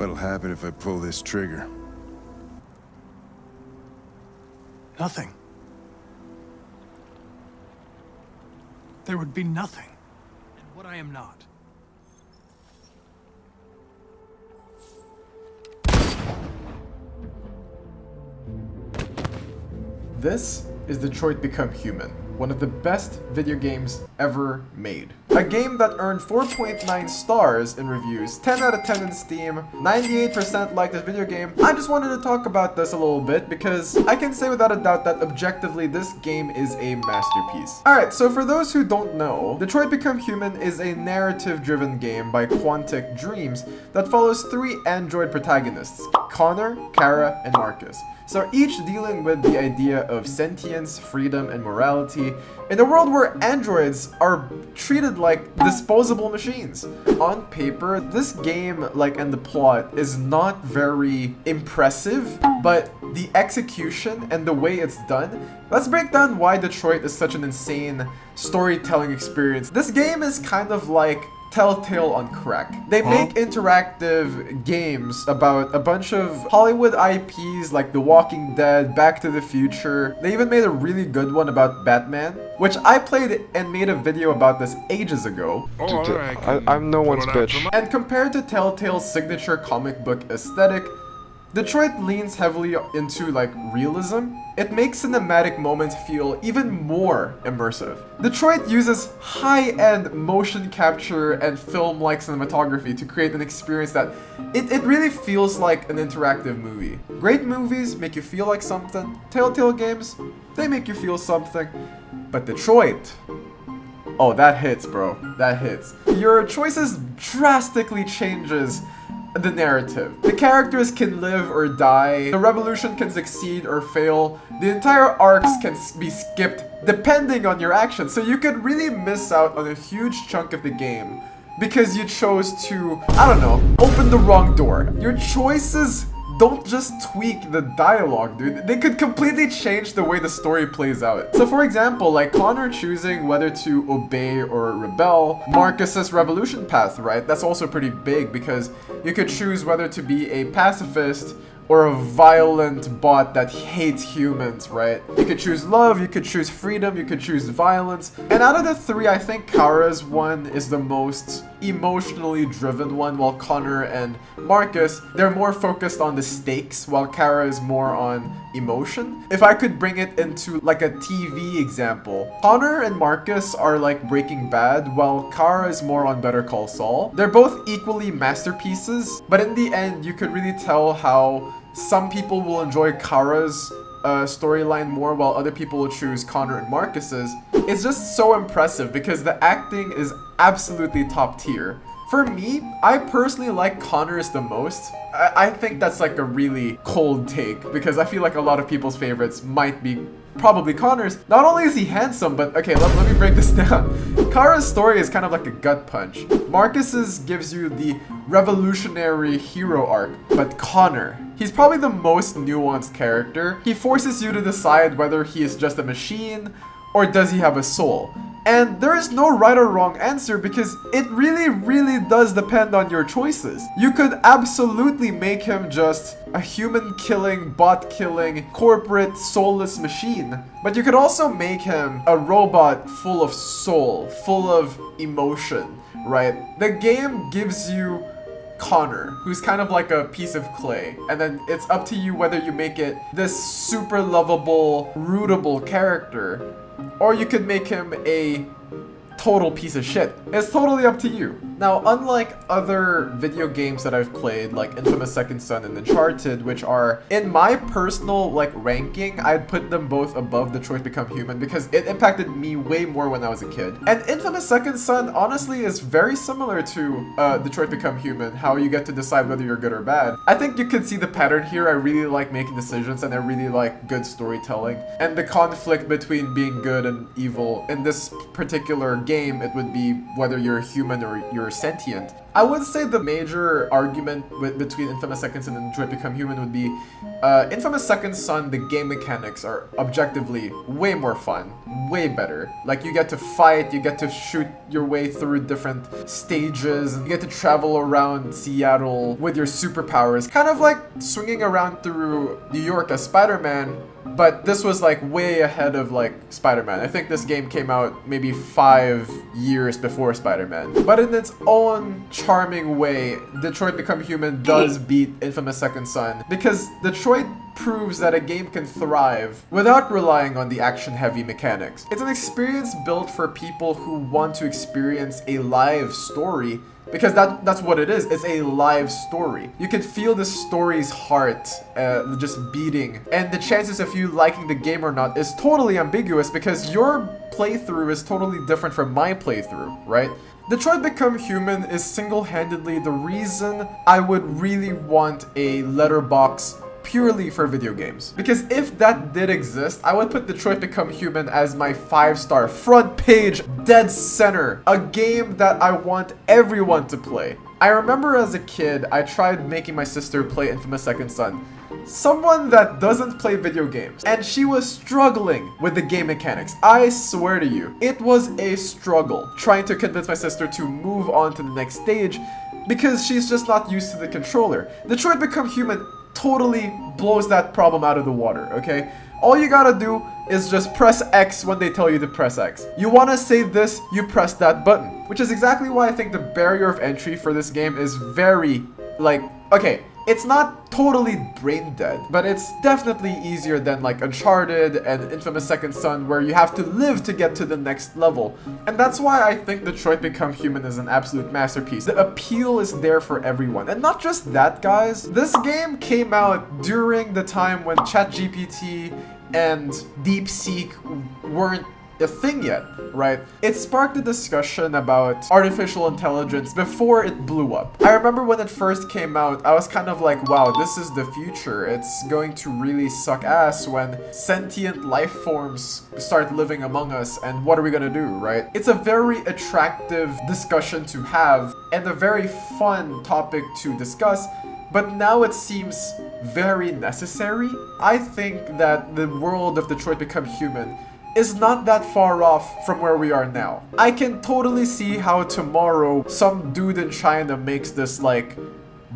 What'll happen if I pull this trigger? Nothing. There would be nothing. And what I am not. This is Detroit Become Human, one of the best video games ever made. A game that earned 4.9 stars in reviews, 10 out of 10 in Steam, 98% liked this video game. I just wanted to talk about this a little bit because I can say without a doubt that objectively this game is a masterpiece. Alright, so for those who don't know, Detroit Become Human is a narrative-driven game by Quantic Dreams that follows 3 android protagonists, Connor, Kara, and Marcus. So each dealing with the idea of sentience, freedom, and morality in a world where androids are treated like disposable machines. On paper, this game, and the plot, is not very impressive, but the execution and the way it's done, let's break down why Detroit is such an insane storytelling experience. This game is kind of like Telltale on crack. They make interactive games about a bunch of Hollywood IPs like The Walking Dead, Back to the Future. They even made a really good one about Batman, which I played and made a video about this ages ago. I'm no one's bitch. And compared to Telltale's signature comic book aesthetic, Detroit leans heavily into realism. It makes cinematic moments feel even more immersive. Detroit uses high-end motion capture and film-like cinematography to create an experience that it really feels like an interactive movie. Great movies make you feel like something. Telltale games, they make you feel something. But Detroit, oh, that hits, bro. That hits. Your choices drastically changes the narrative. The characters can live or die, the revolution can succeed or fail, the entire arcs can be skipped depending on your actions, so you could really miss out on a huge chunk of the game because you chose to, I don't know, open the wrong door. Your choices don't just tweak the dialogue, dude. They could completely change the way the story plays out. So for example, Connor choosing whether to obey or rebel, Marcus's revolution path, right? That's also pretty big because you could choose whether to be a pacifist or a violent bot that hates humans, right? You could choose love, you could choose freedom, you could choose violence. And out of the 3, I think Kara's one is the most emotionally driven one, while Connor and Marcus, they're more focused on the stakes, while Kara is more on emotion. If I could bring it into a TV example, Connor and Marcus are like Breaking Bad, while Kara is more on Better Call Saul. They're both equally masterpieces, but in the end, you could really tell how some people will enjoy Kara's storyline more, while other people will choose Connor and Marcus's. It's just so impressive because the acting is absolutely top tier. For me, I personally like Connor's the most. I think that's a really cold take because I feel like a lot of people's favorites might be probably Connor's. Not only is he handsome, but okay, let me break this down. Kara's story is kind of like a gut punch. Marcus's gives you the revolutionary hero arc, but Connor, he's probably the most nuanced character. He forces you to decide whether he is just a machine or does he have a soul. And there is no right or wrong answer because it really does depend on your choices. You could absolutely make him just a human-killing, bot-killing, corporate, soulless machine. But you could also make him a robot full of soul, full of emotion, right? The game gives you Connor, who's kind of like a piece of clay, and then it's up to you whether you make it this super lovable, rootable character, or you could make him a total piece of shit. It's totally up to you. Now, unlike other video games that I've played, like Infamous Second Son and Uncharted, which are, in my personal, ranking, I'd put them both above Detroit Become Human because it impacted me way more when I was a kid. And Infamous Second Son, honestly, is very similar to Detroit Become Human, how you get to decide whether you're good or bad. I think you can see the pattern here. I really like making decisions, and I really like good storytelling. And the conflict between being good and evil in this particular game, it would be whether you're human or you're sentient. I would say the major argument between Infamous Second Son and Detroit Become Human would be Infamous Second Son, the game mechanics are objectively way more fun, way better. Like, you get to fight, you get to shoot your way through different stages, and you get to travel around Seattle with your superpowers. Kind of like swinging around through New York as Spider-Man, but this was like way ahead of like Spider-Man. I think this game came out maybe 5 years before Spider-Man. But in its own charming way, Detroit Become Human does beat Infamous Second Son, because Detroit proves that a game can thrive without relying on the action-heavy mechanics. It's an experience built for people who want to experience a live story, because that's what it is. It's a live story. You can feel the story's heart just beating, and the chances of you liking the game or not is totally ambiguous, because your playthrough is totally different from my playthrough, right? Detroit Become Human is single-handedly the reason I would really want a Letterboxd purely for video games. Because if that did exist, I would put Detroit Become Human as my 5-star front page, dead center. A game that I want everyone to play. I remember as a kid, I tried making my sister play Infamous Second Son. Someone that doesn't play video games, and she was struggling with the game mechanics. I swear to you, it was a struggle trying to convince my sister to move on to the next stage because she's just not used to the controller. Detroit Become Human totally blows that problem out of the water, okay? All you gotta do is just press X when they tell you to press X. You wanna say this, you press that button. Which is exactly why I think the barrier of entry for this game is very, like, okay, it's not totally brain dead, but it's definitely easier than like Uncharted and Infamous Second Son, where you have to live to get to the next level. And that's why I think Detroit Become Human is an absolute masterpiece. The appeal is there for everyone. And not just that, guys. This game came out during the time when ChatGPT and DeepSeek weren't a thing yet, right? It sparked a discussion about artificial intelligence before it blew up. I remember when it first came out, I was kind of like, wow, this is the future. It's going to really suck ass when sentient life forms start living among us, and what are we gonna do, right? It's a very attractive discussion to have and a very fun topic to discuss, but now it seems very necessary. I think that the world of Detroit Become Human is not that far off from where we are now. I can totally see how tomorrow some dude in China makes this like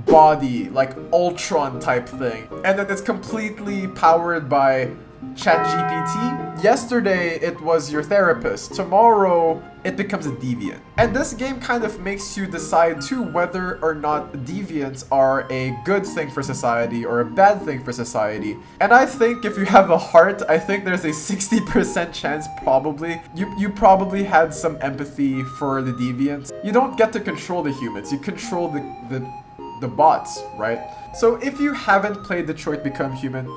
body, like Ultron type thing, and then it's completely powered by ChatGPT. Yesterday it was your therapist. Tomorrow it becomes a deviant. And this game kind of makes you decide too whether or not deviants are a good thing for society or a bad thing for society. And I think if you have a heart, I think there's a 60% chance probably you probably had some empathy for the deviants. You don't get to control the humans, you control the bots, right? So if you haven't played Detroit Become Human,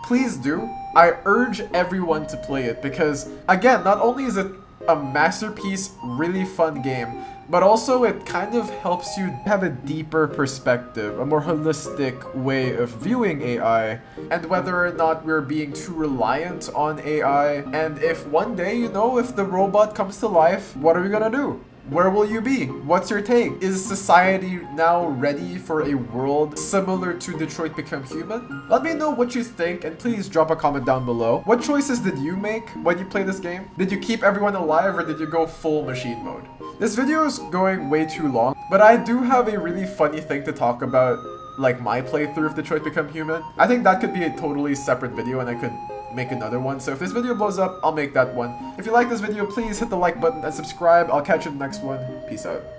please do. I urge everyone to play it because, again, not only is it a masterpiece, really fun game, but also it kind of helps you have a deeper perspective, a more holistic way of viewing AI, and whether or not we're being too reliant on AI, and if one day, you know, if the robot comes to life, what are we gonna do? Where will you be? What's your take? Is society now ready for a world similar to Detroit Become Human? Let me know what you think, and please drop a comment down below. What choices did you make when you played this game? Did you keep everyone alive, or did you go full machine mode? This video is going way too long, but I do have a really funny thing to talk about, like my playthrough of Detroit Become Human. I think that could be a totally separate video, and I could make another one. So if this video blows up, I'll make that one. If you like this video, please hit the like button and subscribe. I'll catch you in the next one. Peace out.